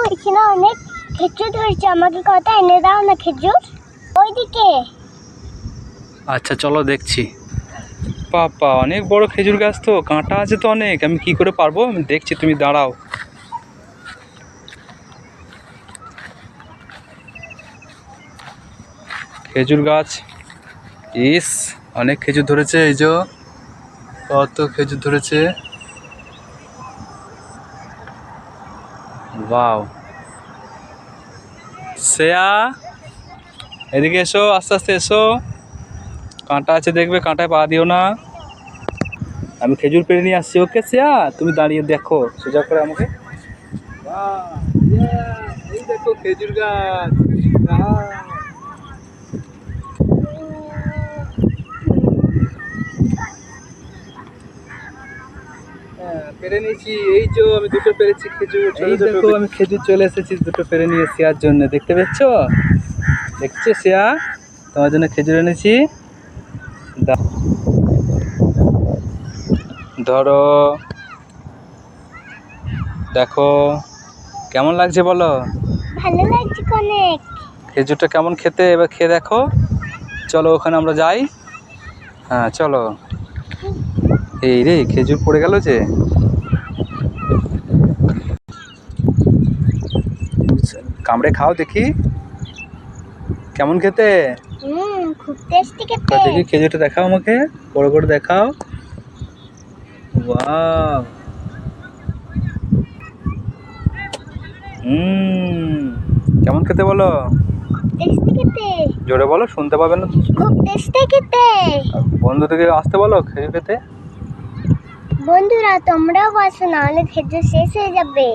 হয়েছে না, অনেক খেজুর ধরেছে, আমাকে কত এনে দাও না খেজুর ওইদিকে। আচ্ছা চলো দেখছি। বাবা অনেক বড় খেজুর গাছ তো, কাঁটা আছে তো অনেক, আমি কি করে পারবো, আমি দেখছি, তুমি দাঁড়াও। খেজুর গাছ, ইস অনেক খেজুর ধরেছে, এই যে কত খেজুর ধরেছে। ওয়াও, শ্রেয়া এদিকে এসো, আস্তে আস্তে এসো, কাঁটা আছে দেখবে, কাঁটায় পা দিও না। আমি খেজুর পেড়ে নিয়ে আসছি, ওকে শ্রেয়া তুমি দাঁড়িয়ে দেখো সোজা করে আমাকে। এই দেখো খেজুর গাছ, পেরে নিয়েছি, এই যে আমি দুটো পেরেছি খেজুর, এই দেখো আমি খেজুর চলে এসেছি, দুটো পেরে নিয়ে শ্রেয়ার জন্য, দেখতে পেয়েছ, দেখছো শ্রেয়া, তোমার জন্য খেজুর এনেছি, ধরো, দেখো কেমন লাগছে বলো? ভালো লাগছে অনেক। খেজুরটা কেমন খেতে, এবার খেয়ে দেখো। চলো ওখানে আমরা যাই, হ্যাঁ চলো। এই রে খেজুর পড়ে গেল যে, কামড়ে খাও দেখি কেমন খেতে। খুব টেস্টি খেতে। দেখি খেজুরটা দেখাও আমাকে, বড় করে দেখাও। ওয়াও, কেমন খেতে বলো? টেস্টি খেতে। জোরে বলো, শুনতে পাবে না। খুব টেস্টি খেতে। বন্ধুদেরকে আসতে বলো খেজুর খেতে। বন্ধুরা তোমরাও বসো, নাহলে খেজুর শেষ হয়ে যাবে।